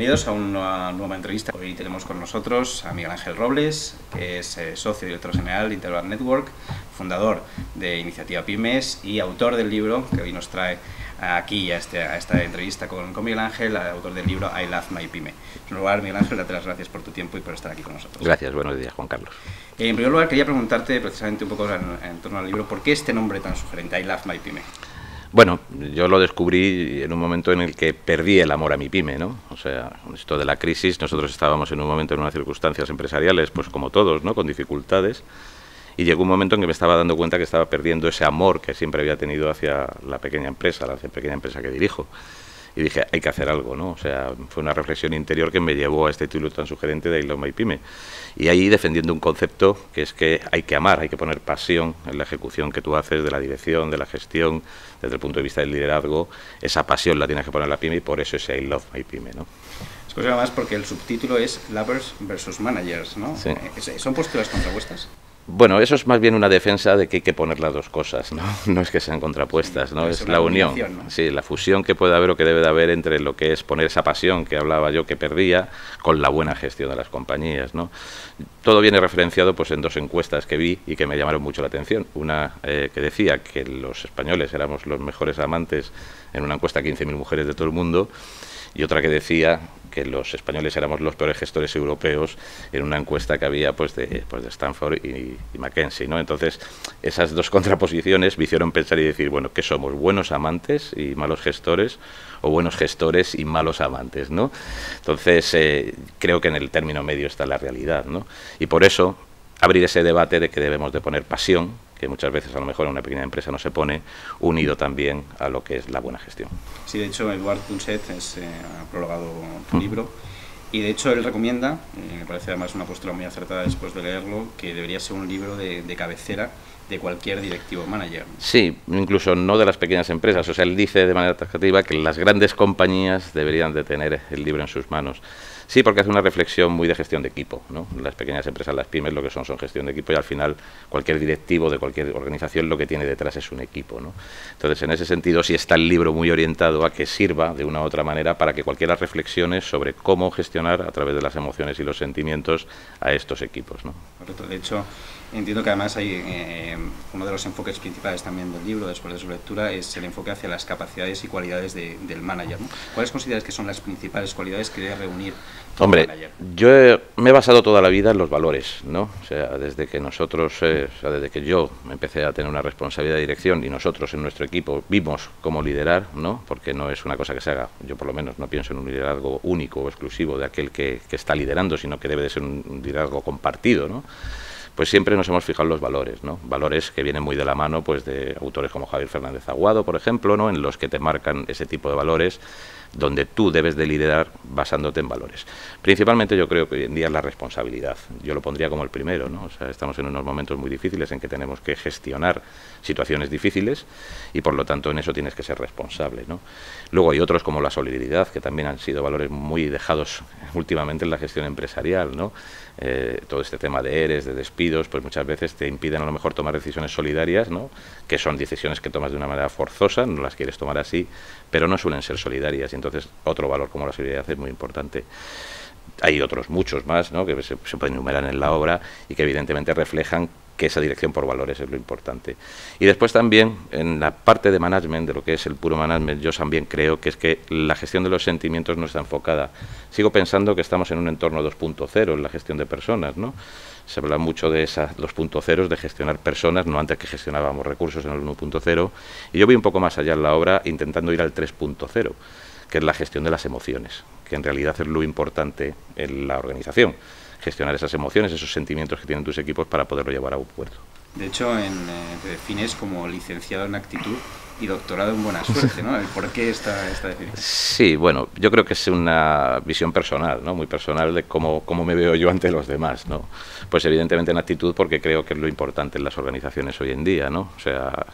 Bienvenidos a una nueva entrevista. Hoy tenemos con nosotros a Miguel Ángel Robles, que es socio y director general de Interval Network, fundador de Iniciativa Pymes y autor del libro que hoy nos trae aquí a esta entrevista con Miguel Ángel, autor del libro I Love My Pyme. En primer lugar, Miguel Ángel, date las gracias por tu tiempo y por estar aquí con nosotros. Gracias, buenos días, Juan Carlos. En primer lugar, quería preguntarte precisamente un poco en torno al libro, ¿por qué este nombre tan sugerente, I Love My Pyme? Bueno, yo lo descubrí en un momento en el que perdí el amor a mi pyme, ¿no? O sea, con esto de la crisis, nosotros estábamos en un momento en unas circunstancias empresariales, pues como todos, ¿no? Con dificultades, y llegó un momento en que me estaba dando cuenta que estaba perdiendo ese amor que siempre había tenido hacia la pequeña empresa que dirijo. Y dije, hay que hacer algo, ¿no? O sea, fue una reflexión interior que me llevó a este título tan sugerente de I Love My Pyme. Y ahí defendiendo un concepto que es que hay que amar, hay que poner pasión en la ejecución que tú haces de la dirección, de la gestión, desde el punto de vista del liderazgo. Esa pasión la tienes que poner en la pyme y por eso es I Love My Pyme, ¿no? Es cosa más porque el subtítulo es Lovers versus Managers, ¿no? Sí. ¿Son posturas contrapuestas? Bueno, eso es más bien una defensa de que hay que poner las dos cosas, ¿no? No es que sean contrapuestas, ¿no? Es la unión, ¿no? Sí, la fusión que puede haber o que debe de haber entre lo que es poner esa pasión que hablaba yo que perdía con la buena gestión de las compañías, ¿no? Todo viene referenciado pues en dos encuestas que vi y que me llamaron mucho la atención. Una que decía que los españoles éramos los mejores amantes en una encuesta a 15.000 mujeres de todo el mundo, y otra que decía que los españoles éramos los peores gestores europeos en una encuesta que había pues de Stanford y McKinsey, ¿no? Entonces, esas dos contraposiciones me hicieron pensar y decir, bueno, ¿qué somos? ¿Buenos amantes y malos gestores o buenos gestores y malos amantes, ¿no? Entonces, creo que en el término medio está la realidad, ¿no? Y por eso, abrir ese debate de que debemos de poner pasión, que muchas veces a lo mejor en una pequeña empresa no se pone, unido también a lo que es la buena gestión. Sí, de hecho, Eduard Punset ha prologado tu libro y de hecho él recomienda, me parece además una postura muy acertada después de leerlo, que debería ser un libro de cabecera de cualquier directivo manager. Sí, incluso no de las pequeñas empresas. O sea, él dice de manera taxativa que las grandes compañías deberían de tener el libro en sus manos. Sí, porque hace una reflexión muy de gestión de equipo, ¿no? Las pequeñas empresas, las pymes, lo que son gestión de equipo y al final cualquier directivo de cualquier organización lo que tiene detrás es un equipo, ¿no? Entonces, en ese sentido, sí está el libro muy orientado a que sirva de una u otra manera para que cualquiera reflexione sobre cómo gestionar a través de las emociones y los sentimientos a estos equipos, ¿no? Correcto. De hecho, entiendo que además hay uno de los enfoques principales también del libro, después de su lectura, es el enfoque hacia las capacidades y cualidades del manager, ¿no? ¿Cuáles consideras que son las principales cualidades que debe reunir un manager? Yo me he basado toda la vida en los valores, ¿no? O sea, desde que desde que yo empecé a tener una responsabilidad de dirección y nosotros en nuestro equipo vimos cómo liderar, ¿no? Porque no es una cosa que se haga, yo por lo menos no pienso en un liderazgo único o exclusivo de aquel que está liderando, sino que debe de ser un liderazgo compartido, ¿no? Pues siempre nos hemos fijado en los valores, ¿no? Valores que vienen muy de la mano pues de autores como Javier Fernández Aguado, por ejemplo, ¿no? En los que te marcan ese tipo de valores donde tú debes de liderar basándote en valores. Principalmente yo creo que hoy en día es la responsabilidad. Yo lo pondría como el primero, ¿no? O sea, estamos en unos momentos muy difíciles en que tenemos que gestionar situaciones difíciles y por lo tanto en eso tienes que ser responsable, ¿no? Luego hay otros como la solidaridad, que también han sido valores muy dejados últimamente en la gestión empresarial, ¿no? Todo este tema de ERES, de despidos, pues muchas veces te impiden a lo mejor tomar decisiones solidarias, ¿no? Que son decisiones que tomas de una manera forzosa, no las quieres tomar así, pero no suelen ser solidarias, y entonces otro valor como la solidaridad es muy importante. Hay otros muchos más, ¿no? Que se pueden enumerar en la obra y que evidentemente reflejan que esa dirección por valores es lo importante. Y después también, en la parte de management, de lo que es el puro management, yo también creo que es que la gestión de los sentimientos no está enfocada. Sigo pensando que estamos en un entorno 2.0 en la gestión de personas, ¿no? Se habla mucho de esas 2.0, de gestionar personas, no antes que gestionábamos recursos en el 1.0, y yo voy un poco más allá en la obra intentando ir al 3.0, que es la gestión de las emociones, que en realidad es lo importante en la organización. Gestionar esas emociones, esos sentimientos que tienen tus equipos para poderlo llevar a un puerto. De hecho, te defines como licenciado en actitud y doctorado en buena suerte, ¿no? ¿Por qué esta definición? Sí, bueno, yo creo que es una visión personal, ¿no? Muy personal de cómo me veo yo ante los demás, ¿no? Pues evidentemente en actitud porque creo que es lo importante en las organizaciones hoy en día, ¿no? O sea,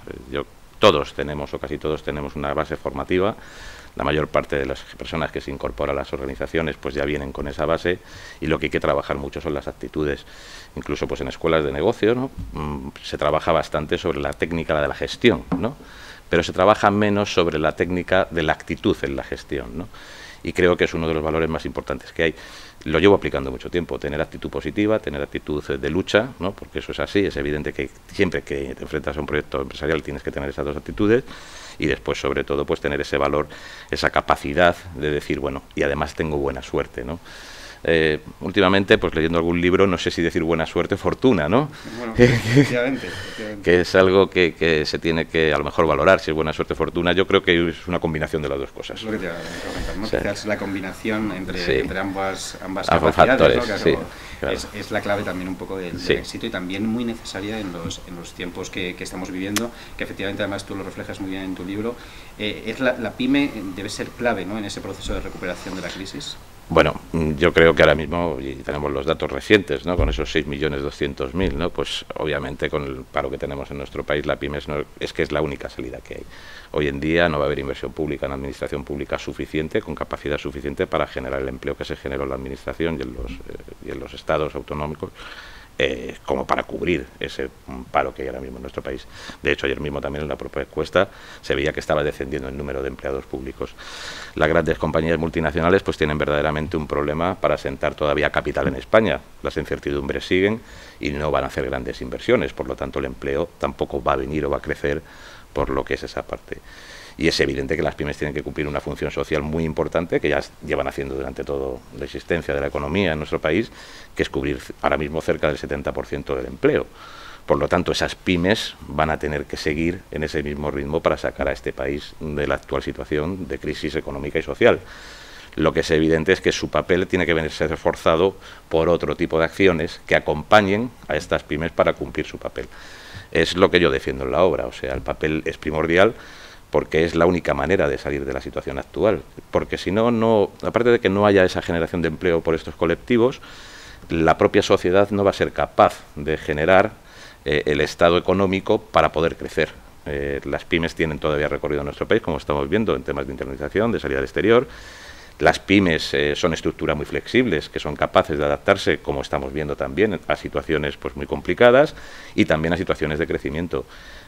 todos tenemos, o casi todos tenemos una base formativa. La mayor parte de las personas que se incorporan a las organizaciones pues ya vienen con esa base y lo que hay que trabajar mucho son las actitudes. Incluso pues en escuelas de negocio, ¿no? Se trabaja bastante sobre la técnica de la gestión, ¿no? Pero se trabaja menos sobre la técnica de la actitud en la gestión, ¿no? y creo que es uno de los valores más importantes que hay. Lo llevo aplicando mucho tiempo, tener actitud positiva, tener actitud de lucha, ¿no? Porque eso es así, es evidente que siempre que te enfrentas a un proyecto empresarial tienes que tener esas dos actitudes, y después, sobre todo, pues tener ese valor, esa capacidad de decir, bueno, y además tengo buena suerte, ¿no? Últimamente, pues leyendo algún libro, no sé si decir buena suerte o fortuna, ¿no? Bueno, efectivamente. Que es algo que se tiene que a lo mejor valorar, si es buena suerte o fortuna. Yo creo que es una combinación de las dos cosas. Es lo que te iba a comentar, ¿no? O sea, quizás la combinación entre ambas capacidades, factores, ¿no? sí, claro. Es la clave también un poco del éxito, y también muy necesaria en los tiempos que estamos viviendo, que efectivamente además tú lo reflejas muy bien en tu libro. La pyme debe ser clave, ¿no?, en ese proceso de recuperación de la crisis. Bueno, yo creo que ahora mismo, y tenemos los datos recientes, ¿no?, con esos 6.200.000, ¿no?, pues obviamente con el paro que tenemos en nuestro país, la pyme es que es la única salida que hay. Hoy en día no va a haber inversión pública en administración pública suficiente, con capacidad suficiente para generar el empleo que se generó en la administración y en los estados autonómicos, como para cubrir ese paro que hay ahora mismo en nuestro país. De hecho, ayer mismo también en la propia encuesta se veía que estaba descendiendo el número de empleados públicos. Las grandes compañías multinacionales pues tienen verdaderamente un problema para asentar todavía capital en España. Las incertidumbres siguen y no van a hacer grandes inversiones, por lo tanto el empleo tampoco va a venir o va a crecer por lo que es esa parte. Y es evidente que las pymes tienen que cumplir una función social muy importante, que ya llevan haciendo durante toda la existencia de la economía en nuestro país, que es cubrir ahora mismo cerca del 70% del empleo. Por lo tanto, esas pymes van a tener que seguir en ese mismo ritmo para sacar a este país de la actual situación de crisis económica y social. Lo que es evidente es que su papel tiene que ser reforzado por otro tipo de acciones que acompañen a estas pymes para cumplir su papel. Es lo que yo defiendo en la obra, o sea, el papel es primordial, porque es la única manera de salir de la situación actual. Porque si no, aparte de que no haya esa generación de empleo por estos colectivos, la propia sociedad no va a ser capaz de generar el estado económico para poder crecer. Las pymes tienen todavía recorrido en nuestro país, como estamos viendo, en temas de internalización, de salida al exterior. Las pymes son estructuras muy flexibles, que son capaces de adaptarse, como estamos viendo también, a situaciones pues muy complicadas y también a situaciones de crecimiento.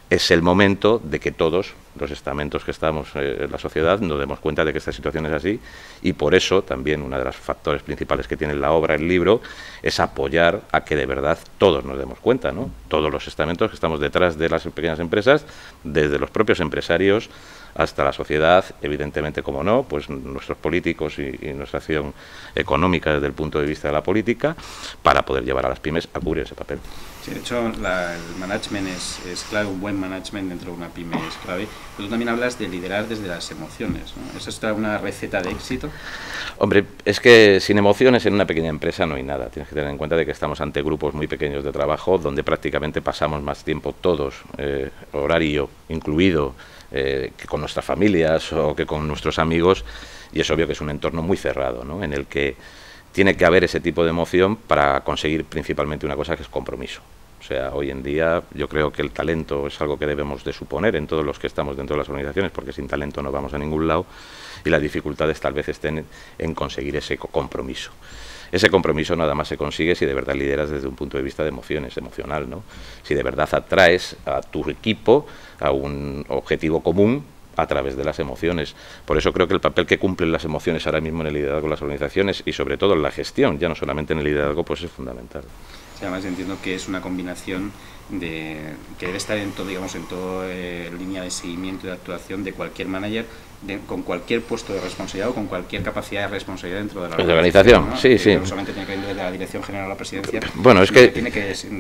Es el momento de que todos los estamentos que estamos en la sociedad nos demos cuenta de que esta situación es así, y por eso también uno de los factores principales que tiene la obra, el libro, es apoyar a que de verdad todos nos demos cuenta, ¿no? Todos los estamentos que estamos detrás de las pequeñas empresas, desde los propios empresarios hasta la sociedad, evidentemente, como no, pues nuestros políticos y nuestra acción económica desde el punto de vista de la política, para poder llevar a las pymes a cubrir ese papel. Sí, de hecho, el management es clave, un buen management dentro de una pyme es clave. Pero tú también hablas de liderar desde las emociones, ¿no? ¿Esa es una receta de éxito? Hombre, es que sin emociones en una pequeña empresa no hay nada. Tienes que tener en cuenta de que estamos ante grupos muy pequeños de trabajo, donde prácticamente pasamos más tiempo todos, horario incluido, que con nuestras familias o que con nuestros amigos, y es obvio que es un entorno muy cerrado, ¿no?, en el que tiene que haber ese tipo de emoción para conseguir principalmente una cosa, que es compromiso. O sea, hoy en día yo creo que el talento es algo que debemos de suponer en todos los que estamos dentro de las organizaciones, porque sin talento no vamos a ningún lado, y las dificultades tal vez estén en conseguir ese compromiso. Ese compromiso nada más se consigue si de verdad lideras desde un punto de vista de emociones, emocional, ¿no? Si de verdad atraes a tu equipo a un objetivo común a través de las emociones. Por eso creo que el papel que cumplen las emociones ahora mismo en el liderazgo de las organizaciones, y sobre todo en la gestión, ya no solamente en el liderazgo, pues es fundamental. Sí, además entiendo que es una combinación que debe estar en todo, digamos, en toda línea de seguimiento y de actuación de cualquier manager, con cualquier puesto de responsabilidad o con cualquier capacidad de responsabilidad dentro de la organización, ¿no? Sí, sí. No solamente tiene que venir de la dirección general a la presidencia. Bueno, es que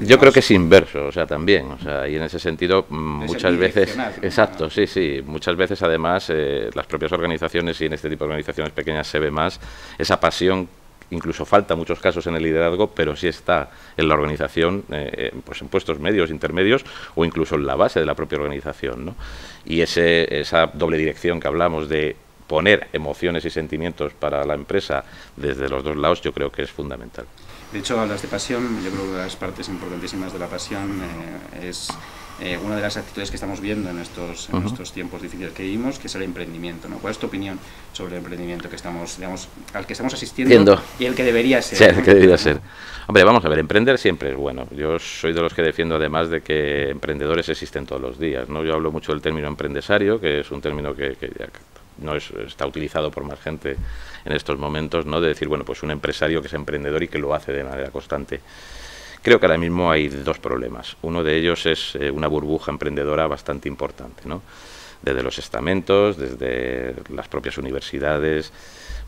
yo creo que es inverso, o sea, también, o sea, y en ese sentido muchas veces, ¿no? Exacto, sí, sí, muchas veces además las propias organizaciones, y en este tipo de organizaciones pequeñas se ve más esa pasión. Incluso falta en muchos casos en el liderazgo, pero sí está en la organización, pues en puestos medios, intermedios, o incluso en la base de la propia organización, ¿no? Y esa doble dirección que hablamos de poner emociones y sentimientos para la empresa desde los dos lados, yo creo que es fundamental. De hecho, hablas de pasión. Yo creo que una de las partes importantísimas de la pasión es una de las actitudes que estamos viendo en estos tiempos difíciles que vivimos, que es el emprendimiento, ¿no? ¿Cuál es tu opinión sobre el emprendimiento que estamos, digamos, al que estamos asistiendo y el que debería ser? Sí, el que debería ser. Hombre, vamos a ver, emprender siempre es bueno. Yo soy de los que defiendo además de que emprendedores existen todos los días, ¿no? Yo hablo mucho del término empresario, que es un término que ya está utilizado por más gente en estos momentos, ¿no? De decir, bueno, pues un empresario que es emprendedor y que lo hace de manera constante. Creo que ahora mismo hay dos problemas. Uno de ellos es una burbuja emprendedora bastante importante, ¿no? Desde los estamentos, desde las propias universidades,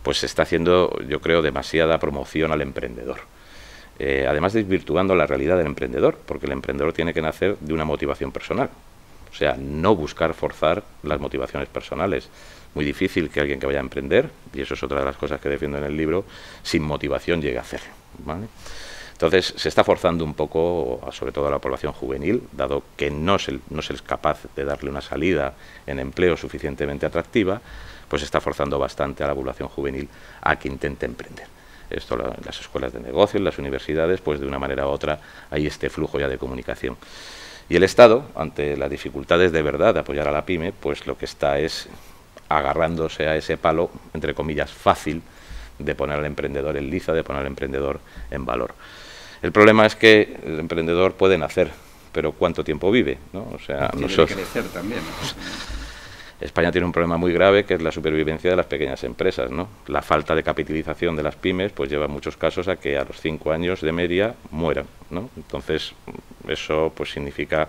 pues se está haciendo, yo creo, demasiada promoción al emprendedor. Además desvirtuando la realidad del emprendedor, porque el emprendedor tiene que nacer de una motivación personal. O sea, no buscar forzar las motivaciones personales. Muy difícil que alguien que vaya a emprender, y eso es otra de las cosas que defiendo en el libro, sin motivación llegue a hacer, ¿vale? Entonces, se está forzando un poco, sobre todo a la población juvenil, dado que no se es capaz de darle una salida en empleo suficientemente atractiva, pues se está forzando bastante a la población juvenil a que intente emprender. Esto en las escuelas de negocio, en las universidades, pues de una manera u otra hay este flujo ya de comunicación. Y el Estado, ante las dificultades de verdad de apoyar a la PYME, pues lo que está es agarrándose a ese palo, entre comillas, fácil, de poner al emprendedor en liza, de poner al emprendedor en valor. El problema es que el emprendedor puede nacer, pero ¿cuánto tiempo vive, ¿no? O sea, nosotros... Tiene que crecer también, ¿no? España tiene un problema muy grave, que es la supervivencia de las pequeñas empresas, ¿no? La falta de capitalización de las pymes pues lleva en muchos casos a que a los 5 años de media mueran, ¿no? Entonces, eso pues significa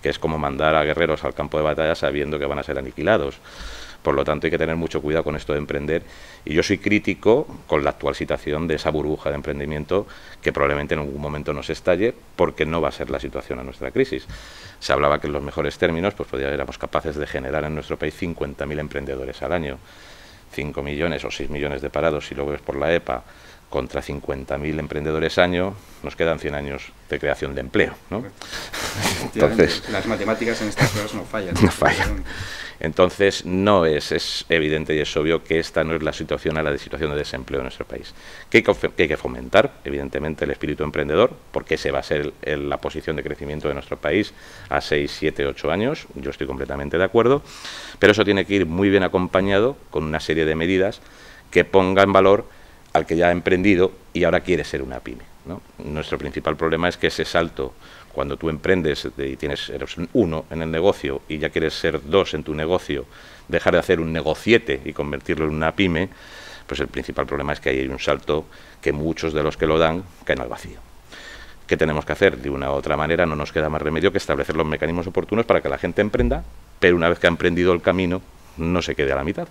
que es como mandar a guerreros al campo de batalla sabiendo que van a ser aniquilados. Por lo tanto, hay que tener mucho cuidado con esto de emprender. Y yo soy crítico con la actual situación de esa burbuja de emprendimiento que probablemente en algún momento nos estalle, porque no va a ser la situación a nuestra crisis. Se hablaba que en los mejores términos pues éramos capaces de generar en nuestro país 50.000 emprendedores al año. 5 millones o 6 millones de parados, si lo ves por la EPA, contra 50.000 emprendedores año, nos quedan 100 años de creación de empleo, ¿no? Entonces, las matemáticas en estas cosas no fallan. No fallan. Entonces, es evidente y es obvio que esta no es la situación de desempleo en nuestro país. Que hay que fomentar, evidentemente, el espíritu emprendedor, porque ese va a ser la posición de crecimiento de nuestro país a 6, 7, 8 años. Yo estoy completamente de acuerdo, pero eso tiene que ir muy bien acompañado con una serie de medidas que ponga en valor al que ya ha emprendido y ahora quiere ser una pyme, ¿no? Nuestro principal problema es que ese salto, cuando tú emprendes y eres un 1 en el negocio y ya quieres ser 2 en tu negocio, dejar de hacer un negociete y convertirlo en una pyme, pues el principal problema es que ahí hay un salto que muchos de los que lo dan caen al vacío. ¿Qué tenemos que hacer? De una u otra manera no nos queda más remedio que establecer los mecanismos oportunos para que la gente emprenda, pero una vez que ha emprendido el camino no se quede a la mitad.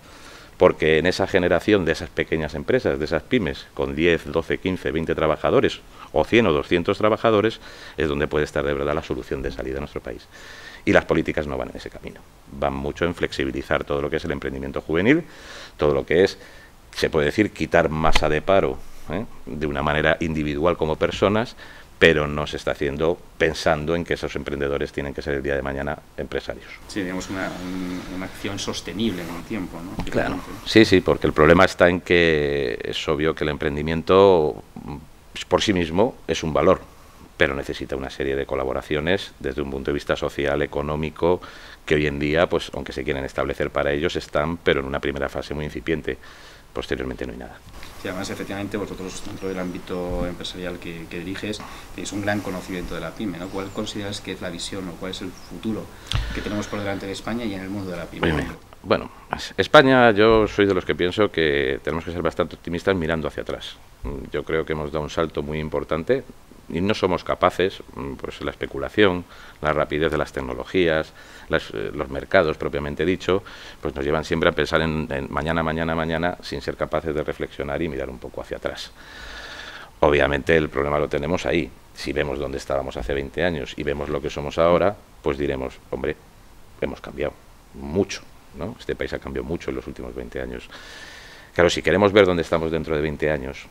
Porque en esa generación de esas pequeñas empresas, de esas pymes, con 10, 12, 15, 20 trabajadores, o 100 o 200 trabajadores, es donde puede estar de verdad la solución de salida a nuestro país. Y las políticas no van en ese camino. Van mucho en flexibilizar todo lo que es el emprendimiento juvenil, todo lo que es, se puede decir, quitar masa de paro, de una manera individual como personas, pero no se está haciendo pensando en que esos emprendedores tienen que ser el día de mañana empresarios. Sí, digamos una acción sostenible en el tiempo, ¿no? Claro, sí, porque el problema está en que es obvio que el emprendimiento por sí mismo es un valor, pero necesita una serie de colaboraciones desde un punto de vista social, económico, que hoy en día, pues aunque se quieren establecer para ellos, están, pero en una primera fase muy incipiente. Posteriormente no hay nada. Sí, además, efectivamente, vosotros, dentro del ámbito empresarial que diriges, tenéis un gran conocimiento de la pyme, ¿no? ¿Cuál consideras que es la visión o cuál es el futuro que tenemos por delante de España y en el mundo de la pyme? Bueno, España, yo soy de los que pienso que tenemos que ser bastante optimistas mirando hacia atrás. Yo creo que hemos dado un salto muy importante y no somos capaces, pues la especulación, la rapidez de las tecnologías, los mercados propiamente dicho, pues nos llevan siempre a pensar en mañana, sin ser capaces de reflexionar y mirar un poco hacia atrás. Obviamente el problema lo tenemos ahí. Si vemos dónde estábamos hace 20 años y vemos lo que somos ahora, pues diremos, hombre, hemos cambiado mucho, ¿no? Este país ha cambiado mucho en los últimos 20 años. Claro, si queremos ver dónde estamos dentro de 20 años,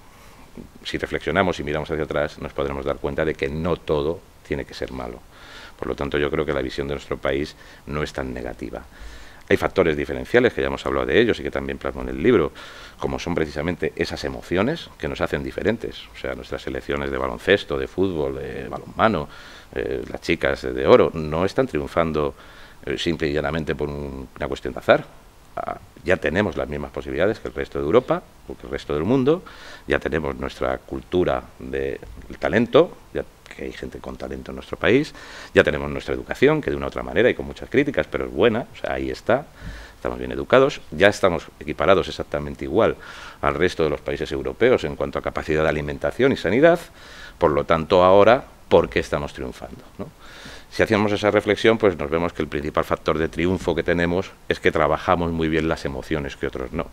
si reflexionamos y miramos hacia atrás, nos podremos dar cuenta de que no todo tiene que ser malo. Por lo tanto, yo creo que la visión de nuestro país no es tan negativa. Hay factores diferenciales, que ya hemos hablado de ellos y que también plasmo en el libro, como son precisamente esas emociones que nos hacen diferentes. O sea, nuestras selecciones de baloncesto, de fútbol, de balonmano, las chicas de oro, no están triunfando simple y llanamente por una cuestión de azar. Ya tenemos las mismas posibilidades que el resto de Europa o que el resto del mundo, ya tenemos nuestra cultura del talento, que hay gente con talento en nuestro país, ya tenemos nuestra educación, que de una u otra manera y con muchas críticas, pero es buena, o sea, ahí está, estamos bien educados, ya estamos equiparados exactamente igual al resto de los países europeos en cuanto a capacidad de alimentación y sanidad, por lo tanto ahora, ¿por qué estamos triunfando, ¿no? Si hacíamos esa reflexión, pues nos vemos que el principal factor de triunfo que tenemos es que trabajamos muy bien las emociones que otros no.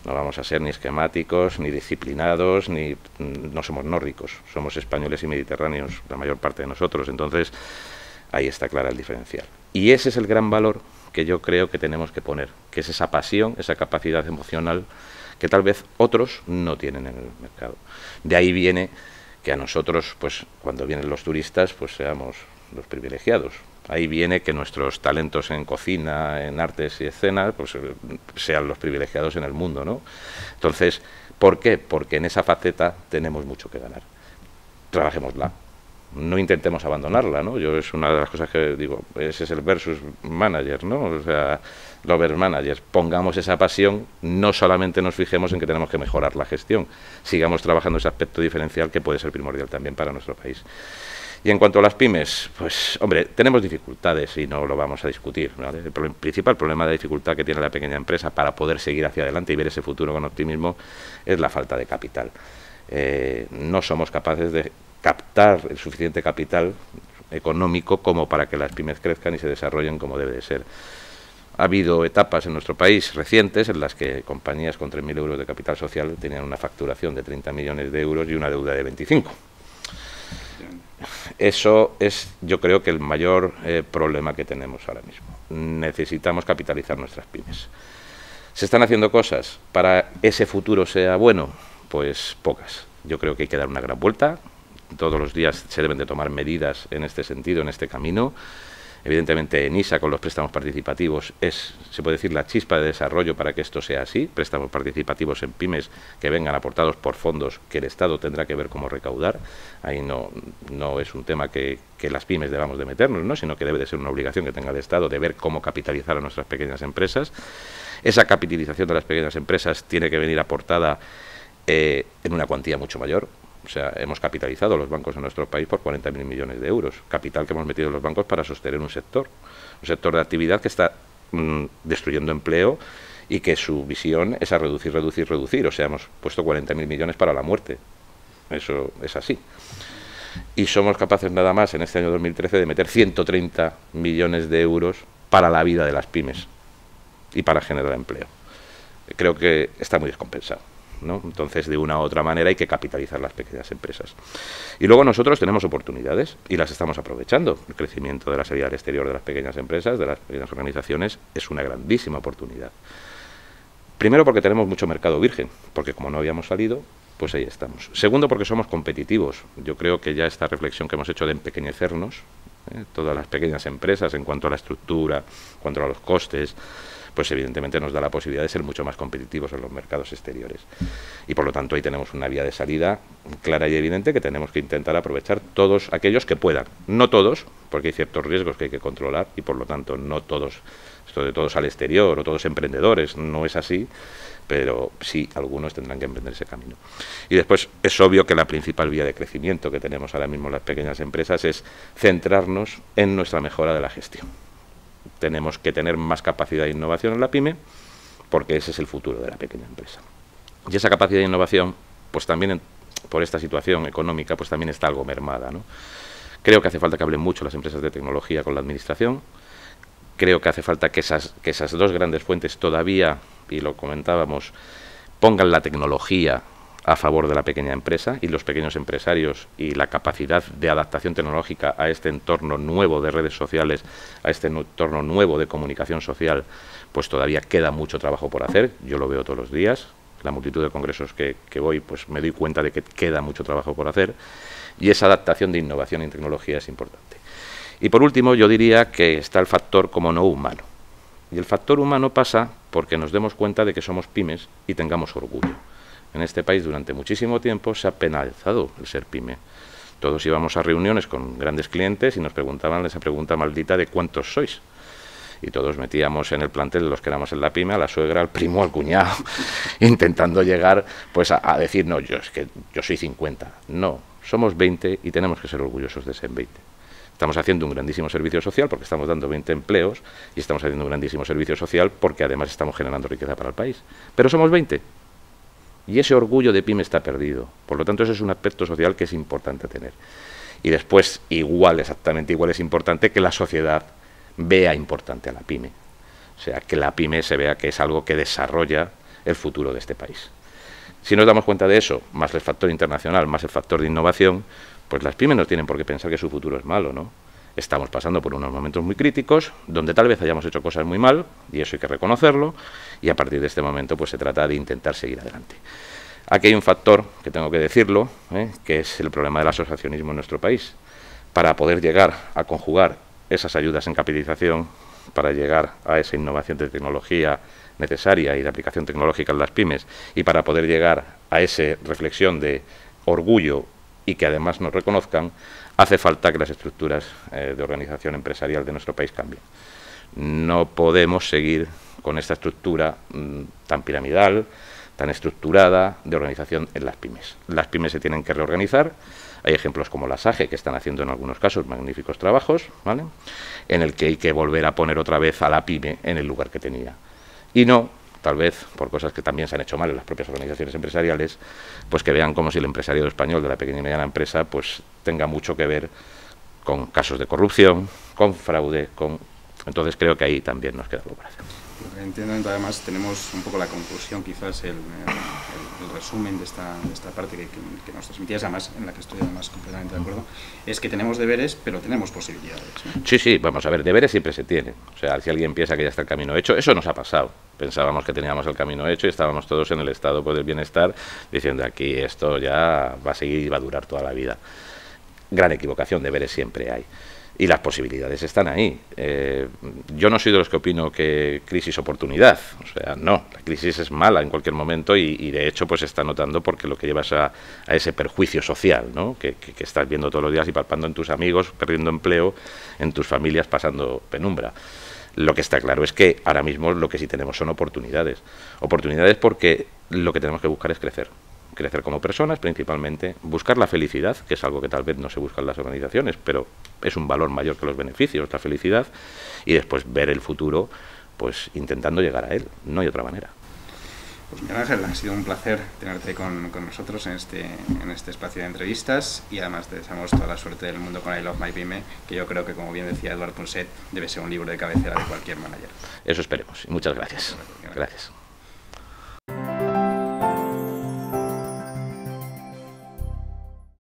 No vamos a ser ni esquemáticos, ni disciplinados, no somos nórdicos, somos españoles y mediterráneos, la mayor parte de nosotros. Entonces, ahí está clara el diferencial. Y ese es el gran valor que yo creo que tenemos que poner, que es esa pasión, esa capacidad emocional que tal vez otros no tienen en el mercado. De ahí viene que a nosotros, pues cuando vienen los turistas, pues seamos los privilegiados. Ahí viene que nuestros talentos en cocina, en artes y escenas, pues sean los privilegiados en el mundo, ¿no? Entonces, ¿por qué? Porque en esa faceta tenemos mucho que ganar. Trabajémosla. No intentemos abandonarla, ¿no? Yo es una de las cosas que digo, ese es el versus manager, ¿no? O sea, lovers managers. Pongamos esa pasión, no solamente nos fijemos en que tenemos que mejorar la gestión, sigamos trabajando ese aspecto diferencial que puede ser primordial también para nuestro país. Y en cuanto a las pymes, pues, hombre, tenemos dificultades y no lo vamos a discutir, ¿vale? El principal problema de dificultad que tiene la pequeña empresa para poder seguir hacia adelante y ver ese futuro con optimismo es la falta de capital. No somos capaces de captar el suficiente capital económico como para que las pymes crezcan y se desarrollen como debe de ser. Ha habido etapas en nuestro país recientes en las que compañías con 3.000 euros de capital social tenían una facturación de 30 millones de euros y una deuda de 25. Eso es, yo creo, que el mayor problema que tenemos ahora mismo. Necesitamos capitalizar nuestras pymes. ¿Se están haciendo cosas para ese futuro sea bueno? Pues pocas. Yo creo que hay que dar una gran vuelta. Todos los días se deben de tomar medidas en este sentido, en este camino. Evidentemente, ENISA con los préstamos participativos es, se puede decir, la chispa de desarrollo para que esto sea así. Préstamos participativos en pymes que vengan aportados por fondos que el Estado tendrá que ver cómo recaudar. Ahí no es un tema que las pymes debamos de meternos, ¿no? Sino que debe de ser una obligación que tenga el Estado de ver cómo capitalizar a nuestras pequeñas empresas. Esa capitalización de las pequeñas empresas tiene que venir aportada en una cuantía mucho mayor. O sea, hemos capitalizado los bancos en nuestro país por 40.000 millones de euros. Capital que hemos metido en los bancos para sostener un sector de actividad que está destruyendo empleo y que su visión es a reducir. O sea, hemos puesto 40.000 millones para la muerte. Eso es así. Y somos capaces nada más en este año 2013 de meter 130 millones de euros para la vida de las pymes y para generar empleo. Creo que está muy descompensado, ¿no? Entonces, de una u otra manera hay que capitalizar las pequeñas empresas. Y luego nosotros tenemos oportunidades y las estamos aprovechando. El crecimiento de la salida al exterior de las pequeñas empresas, de las pequeñas organizaciones, es una grandísima oportunidad. Primero, porque tenemos mucho mercado virgen, porque como no habíamos salido, pues ahí estamos. Segundo, porque somos competitivos. Yo creo que ya esta reflexión que hemos hecho de empequeñecernos, todas las pequeñas empresas en cuanto a la estructura, en cuanto a los costes, pues evidentemente nos da la posibilidad de ser mucho más competitivos en los mercados exteriores. Y por lo tanto ahí tenemos una vía de salida clara y evidente que tenemos que intentar aprovechar todos aquellos que puedan. No todos, porque hay ciertos riesgos que hay que controlar y por lo tanto no todos, esto de todos al exterior o todos emprendedores, no es así, pero sí algunos tendrán que emprender ese camino. Y después es obvio que la principal vía de crecimiento que tenemos ahora mismo en las pequeñas empresas es centrarnos en nuestra mejora de la gestión. Tenemos que tener más capacidad de innovación en la pyme, porque ese es el futuro de la pequeña empresa. Y esa capacidad de innovación, pues también por esta situación económica, pues también está algo mermada, ¿no? Creo que hace falta que hablen mucho las empresas de tecnología con la administración. Creo que hace falta que esas dos grandes fuentes todavía, y lo comentábamos, pongan la tecnología a favor de la pequeña empresa y los pequeños empresarios y la capacidad de adaptación tecnológica a este entorno nuevo de redes sociales, a este entorno nuevo de comunicación social, pues todavía queda mucho trabajo por hacer. Yo lo veo todos los días. La multitud de congresos que voy, pues me doy cuenta de que queda mucho trabajo por hacer y esa adaptación de innovación en tecnología es importante. Y por último, yo diría que está el factor como no humano. Y el factor humano pasa porque nos demos cuenta de que somos pymes y tengamos orgullo. En este país durante muchísimo tiempo se ha penalizado el ser pyme. Todos íbamos a reuniones con grandes clientes y nos preguntaban esa pregunta maldita de ¿cuántos sois? Y todos metíamos en el plantel de los que éramos en la pyme a la suegra, al primo, al cuñado, intentando llegar pues a decir, no, yo soy 50. No, somos 20 y tenemos que ser orgullosos de ser 20. Estamos haciendo un grandísimo servicio social porque estamos dando 20 empleos y estamos haciendo un grandísimo servicio social porque además estamos generando riqueza para el país. Pero somos 20 y ese orgullo de pyme está perdido. Por lo tanto, ese es un aspecto social que es importante tener. Y después, exactamente igual es importante que la sociedad vea importante a la pyme. O sea, que la pyme se vea que es algo que desarrolla el futuro de este país. Si nos damos cuenta de eso, más el factor internacional, más el factor de innovación, pues las pymes no tienen por qué pensar que su futuro es malo, ¿no? Estamos pasando por unos momentos muy críticos, donde tal vez hayamos hecho cosas muy mal, y eso hay que reconocerlo, y a partir de este momento pues se trata de intentar seguir adelante. Aquí hay un factor, que tengo que decirlo, que es el problema del asociacionismo en nuestro país. Para poder llegar a conjugar esas ayudas en capitalización, para llegar a esa innovación de tecnología necesaria y de aplicación tecnológica en las pymes, y para poder llegar a esa reflexión de orgullo y que además nos reconozcan, hace falta que las estructuras de organización empresarial de nuestro país cambien. No podemos seguir con esta estructura tan piramidal, tan estructurada de organización en las pymes. Las pymes se tienen que reorganizar. Hay ejemplos como la SAGE, que están haciendo en algunos casos magníficos trabajos, ¿vale?, en el que hay que volver a poner otra vez a la pyme en el lugar que tenía. Y no, tal vez, por cosas que también se han hecho mal en las propias organizaciones empresariales, pues que vean como si el empresariado español de la pequeña y mediana empresa pues tenga mucho que ver con casos de corrupción, con fraude, Entonces creo que ahí también nos queda algo por hacer. Entiendo, además tenemos un poco la conclusión, quizás el resumen de esta parte que nos transmitías, además en la que estoy además completamente de acuerdo, es que tenemos deberes, pero tenemos posibilidades, ¿no? Sí, vamos a ver, deberes siempre se tienen. O sea, si alguien piensa que ya está el camino hecho, eso nos ha pasado. Pensábamos que teníamos el camino hecho y estábamos todos en el estado del bienestar diciendo aquí esto ya va a seguir y va a durar toda la vida. Gran equivocación, deberes siempre hay. Y las posibilidades están ahí. Yo no soy de los que opino que crisis-oportunidad. O sea, no, la crisis es mala en cualquier momento y de hecho pues se está notando porque lo que llevas a ese perjuicio social, ¿no?, que estás viendo todos los días y palpando en tus amigos, perdiendo empleo, en tus familias pasando penumbra. Lo que está claro es que ahora mismo lo que sí tenemos son oportunidades. Oportunidades porque lo que tenemos que buscar es crecer como personas principalmente, buscar la felicidad, que es algo que tal vez no se busca en las organizaciones, pero es un valor mayor que los beneficios, la felicidad, y después ver el futuro, pues intentando llegar a él, no hay otra manera. Pues Miguel Ángel, ha sido un placer tenerte con nosotros en este espacio de entrevistas y además te deseamos toda la suerte del mundo con I Love My Pyme, que yo creo que, como bien decía Eduard Punset, debe ser un libro de cabecera de cualquier manager. Eso esperemos. Muchas gracias. Gracias.